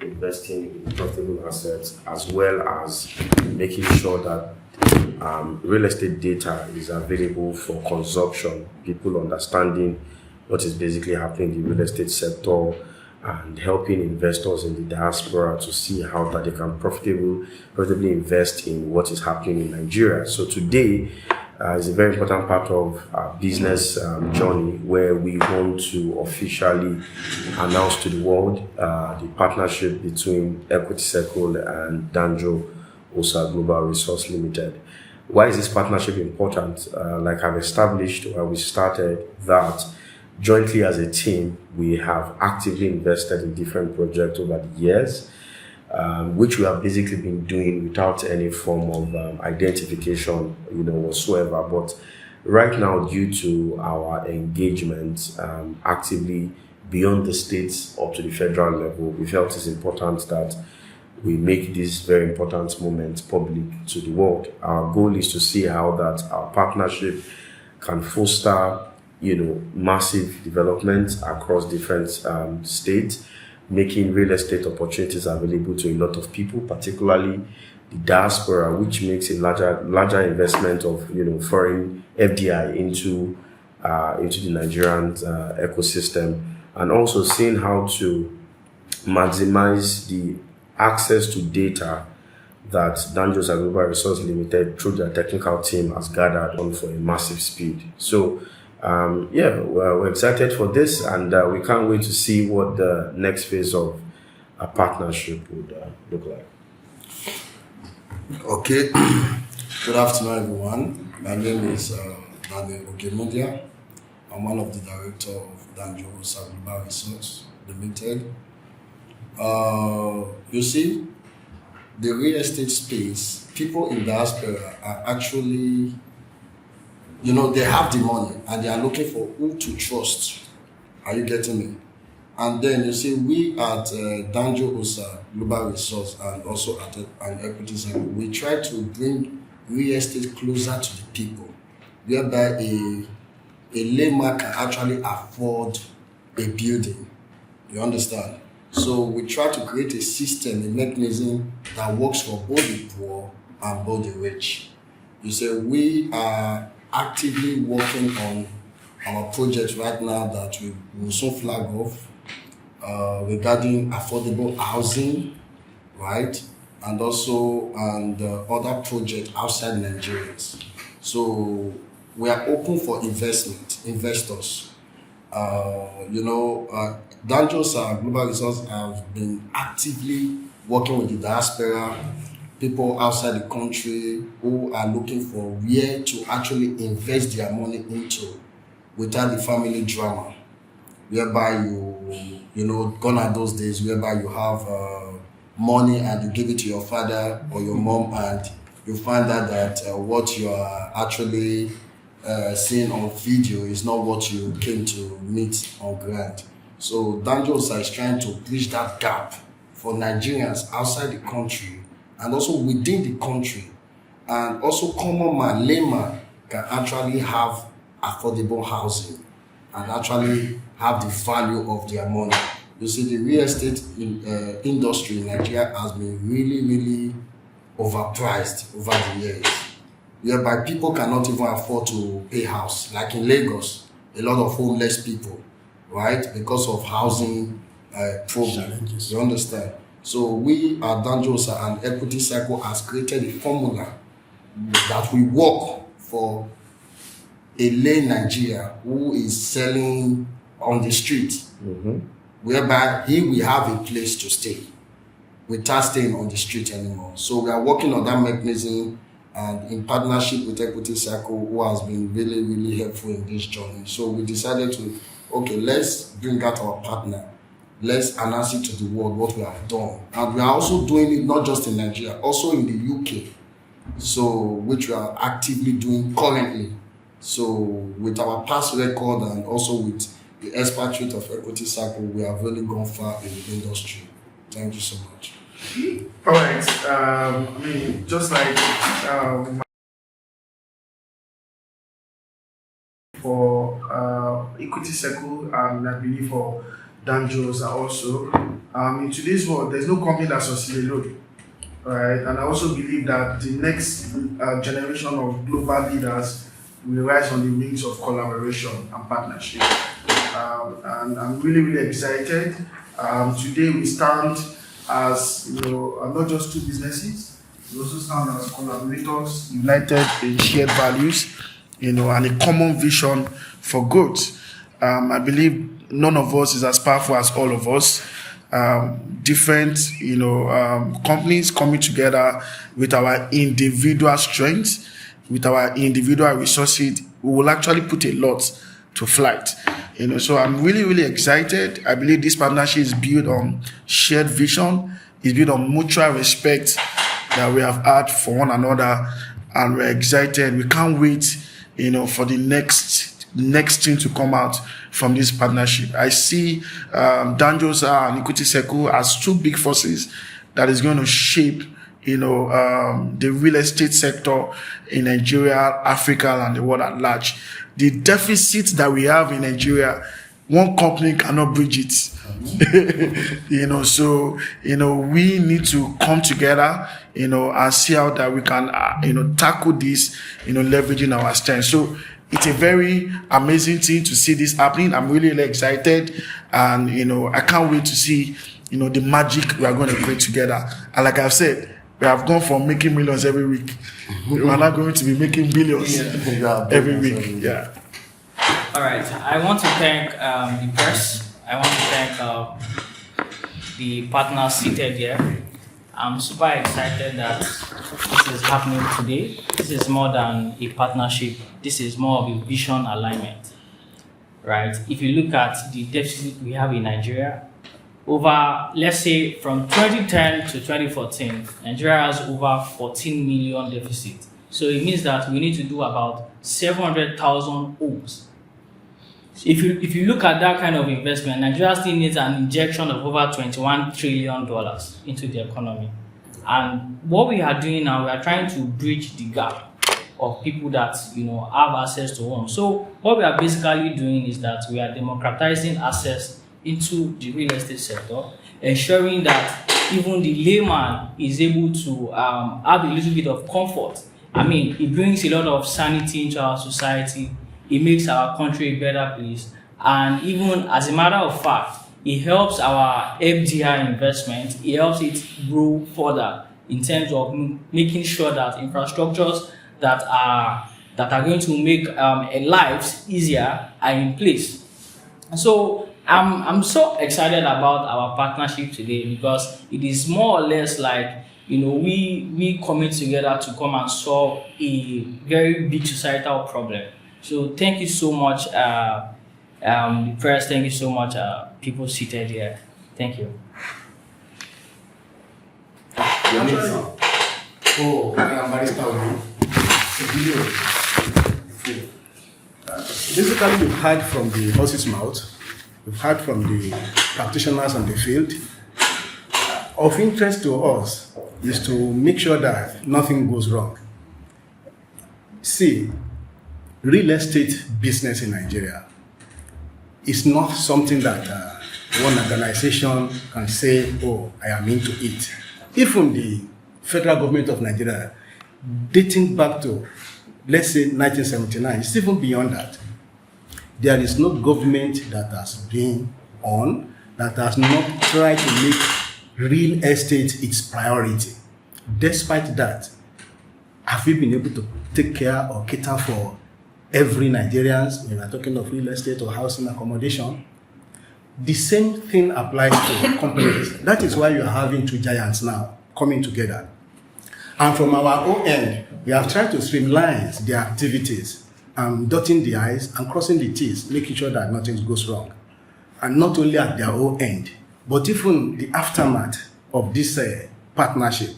investing in profitable assets, as well as making sure that real estate data is available for consumption, people understanding what is basically happening in the real estate sector, and helping investors in the diaspora to see how that they can profitably invest in what is happening in Nigeria. So today is a very important part of our business journey, where we want to officially announce to the world the partnership between Equity Circle and Danjo Osa Global Resource Limited. Why is this partnership important? Like I've established where we started, that jointly as a team, we have actively invested in different projects over the years, which we have basically been doing without any form of identification, whatsoever. But right now, due to our engagement actively beyond the states up to the federal level, we felt it's important that we make this very important moment public to the world. Our goal is to see how that our partnership can foster massive development across different states, making real estate opportunities available to a lot of people, particularly the diaspora, which makes a larger investment of foreign FDI into the Nigerian ecosystem, and also seeing how to maximize the access to data that Danjo Global Resource Limited, through their technical team, has gathered on for a massive speed. So we're excited for this, and we can't wait to see what the next phase of a partnership would look like. Okay. Good afternoon, everyone. My name is Daniel Okemundia. I'm one of the directors of Danjo Global Resource Limited. You see, the real estate space, people in diaspora are actually, they have the money and they are looking for who to trust. Are you getting me? And then you see, we at Danjo Osa Global Resource and also at an Equity Circle, we try to bring real estate closer to the people, whereby a layman can actually afford a building. You understand? So we try to create a system, a mechanism that works for both the poor and both the rich. You say we are actively working on our project right now that we will soon flag off regarding affordable housing, right? And also other projects outside Nigeria. So we are open for investors. Danjo's Global Resource have been actively working with the diaspora, people outside the country who are looking for where to actually invest their money into without the family drama, whereby gone are those days whereby you have money and you give it to your father or your mom, and you find out that what you are actually seeing on video is not what you came to meet on ground. So Danjo's is trying to bridge that gap for Nigerians outside the country and also within the country, and also common man, layman can actually have affordable housing and actually have the value of their money. You see, the real estate industry in Nigeria has been really, really overpriced over the years, whereby people cannot even afford to pay house. Like in Lagos, a lot of homeless people, right, because of housing problems. You understand? So we at Danjosa and Equity Circle has created a formula that we work for a lay Nigeria who is selling on the street, whereby he will have a place to stay without staying on the street anymore. So we are working on that mechanism, and in partnership with Equity Circle, who has been really, really helpful in this journey. So we decided to, let's bring out our partner. Let's announce it to the world what we have done. And we are also doing it not just in Nigeria, also in the UK. So, which we are actively doing currently. So, with our past record and also with the expatriate of Equity Circle, we have really gone far in the industry. Thank you so much. All right. Just like for Equity Circle, and I believe for Danjo's also, In today's world, there's no company that succeeds alone. Right? And I also believe that the next generation of global leaders will rise on the wings of collaboration and partnership. And I'm really, really excited. Today we stand as not just two businesses, we also stand as collaborators, united in shared values, and a common vision for growth. I believe none of us is as powerful as all of us. Different, companies coming together with our individual strengths, with our individual resources, we will actually put a lot to flight. So I'm really, really excited. I believe this partnership is built on shared vision, is built on mutual respect that we have had for one another, and we're excited. We can't wait, for the next thing to come out from this partnership. I see Danjosa and Ikuti Seku as two big forces that is going to shape, the real estate sector in Nigeria, Africa, and the world at large. The deficit that we have in Nigeria, one company cannot bridge it. So we need to come together, and see how that we can, tackle this, leveraging our strength. So it's a very amazing thing to see this happening. I'm really, really excited, and I can't wait to see the magic we are going to create together. And like I've said, we have gone from making millions every week. We are now going to be making billions every week. Yeah. All right. I want to thank the press. I want to thank the partners seated here. I'm super excited that this is happening today. This is more than a partnership. This is more of a vision alignment, right? If you look at the deficit we have in Nigeria, over, let's say, from 2010 to 2014, Nigeria has over 14 million deficit. So it means that we need to do about 700,000 homes. If you look at that kind of investment, Nigeria still needs an injection of over $21 trillion into the economy. And what we are doing now, we are trying to bridge the gap of people that have access to homes. So what we are basically doing is that we are democratizing access into the real estate sector, ensuring that even the layman is able to have a little bit of comfort. I mean, it brings a lot of sanity into our society. It makes our country a better place. And even as a matter of fact, it helps our FDI investment. It helps it grow further in terms of making sure that infrastructures that are going to make lives easier are in place. So I'm so excited about our partnership today, because it is more or less like we commit together to come and solve a very big societal problem. So thank you so much, the press. Thank you so much, people seated here. Thank you. Oh, I am Barista Obi. Basically, we've heard from the horse's mouth. We've heard from the practitioners on the field. Of interest to us is to make sure that nothing goes wrong. See, real estate business in Nigeria is not something that one organization can say, oh, I am into it. Even the federal government of Nigeria, dating back to, let's say, 1979, it's even beyond that. There is no government that has been on that has not tried to make real estate its priority. Despite that, have we been able to take care or cater for every Nigerians when we are talking of real estate or housing accommodation? The same thing applies to companies. That is why you are having two giants now coming together. And from our own end, we have tried to streamline their activities, dotting the I's and crossing the T's, making sure that nothing goes wrong. And not only at their own end, but even the aftermath of this partnership,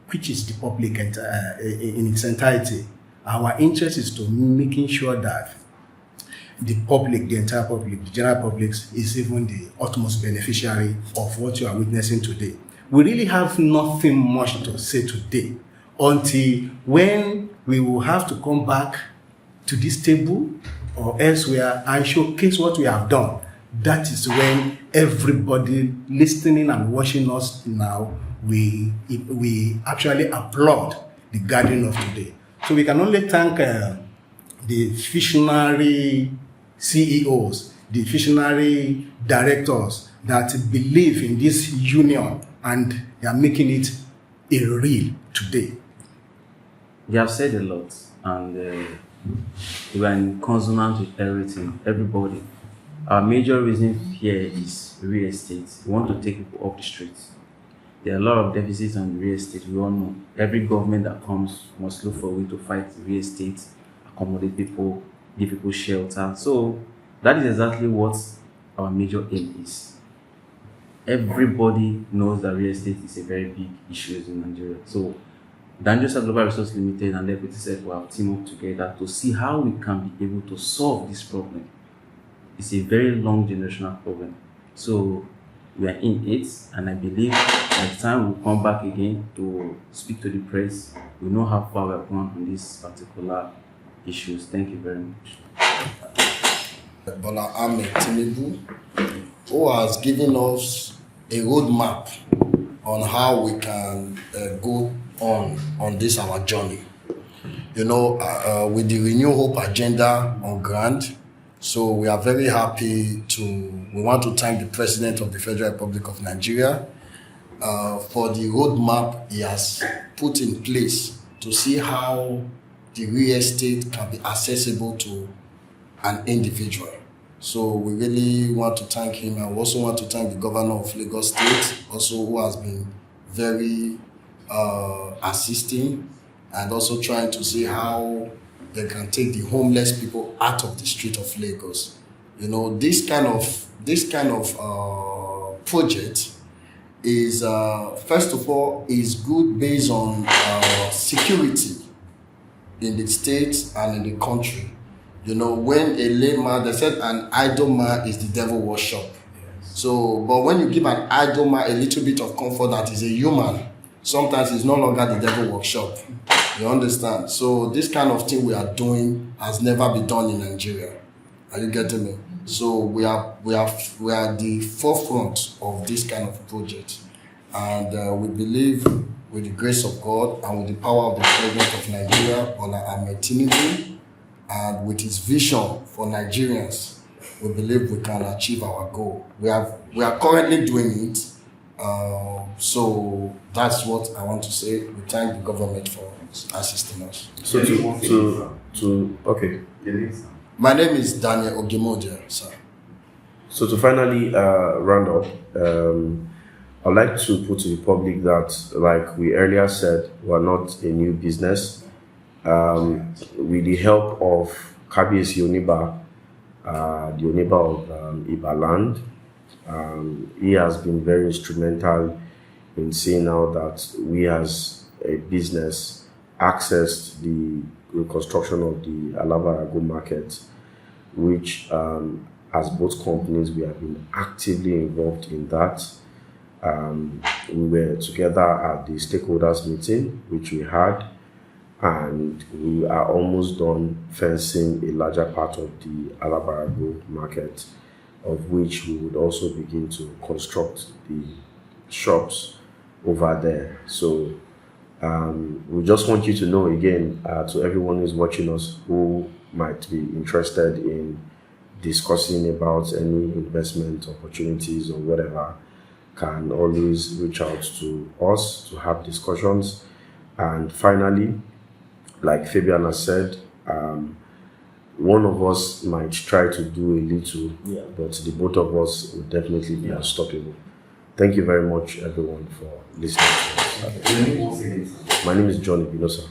which is the public in its entirety. Our interest is to making sure that the public, the entire public, the general public is even the utmost beneficiary of what you are witnessing today. We really have nothing much to say today until when we will have to come back to this table or elsewhere and showcase what we have done. that is when everybody listening and watching us now, we actually applaud the gathering of today. So we can only thank the visionary CEOs, the visionary directors that believe in this union and they are making it a real today. They have said a lot, and we are in consonance with everything, everybody. Our major reason here is real estate. We want to take people off the streets. There are a lot of deficits on real estate. We all know every government that comes must look for a way to fight real estate, accommodate people, give people shelter. So that is exactly what our major aim is. Everybody knows that real estate is a very big issue in Nigeria. So Dangerous Global Resource Limited and the Equity Sector have teamed up together to see how we can be able to solve this problem. It's a very long generational problem. So we are in it, and I believe by the time we come back again to speak to the press, we know how far we have gone on these particular issues. Thank you very much. Bola Ahmed Tinubu, who has given us a roadmap on how we can go on this our journey. You know, with the Renew Hope agenda on ground, so we are very happy we want to thank the President of the Federal Republic of Nigeria for the roadmap he has put in place to see how the real estate can be accessible to an individual. So we really want to thank him, and we also want to thank the Governor of Lagos State, also who has been very assisting and also trying to see how they can take the homeless people out of the street of Lagos. You know, this kind of project is first of all is good based on security in the state and in the country. You know, when a layman, they said an idle man is the devil workshop. So, but when you give an idle man a little bit of comfort that is a human, sometimes it's no longer the devil workshop. You understand? So this kind of thing we are doing has never been done in Nigeria. Are you getting me? So we are the forefront of this kind of project, and we believe with the grace of God and with the power of the President of Nigeria, Bola Ahmed Tinubu, and with his vision for Nigerians, we believe we can achieve our goal. We are currently doing it. So that's what I want to say. We thank the government for assisting us. So okay. My name is Daniel Ogemodia, sir. So to finally round up, I'd like to put to the public that, like we earlier said, we're not a new business. With the help of Kabiyesi Oniba, the Oniba of Ibaland, he has been very instrumental in seeing out that we as a business accessed the reconstruction of the Alabarago market, which as both companies we have been actively involved in that. We were together at the stakeholders meeting, which we had, and we are almost done fencing a larger part of the Alabarago market, of which we would also begin to construct the shops over there. So we just want you to know again, to everyone who's watching us who might be interested in discussing about any investment opportunities or whatever, can always reach out to us to have discussions. And finally, like Fabian has said, one of us might try to do a little, but the both of us will definitely be unstoppable. Thank you very much, everyone, for listening to us. My name is Johnny Binosa.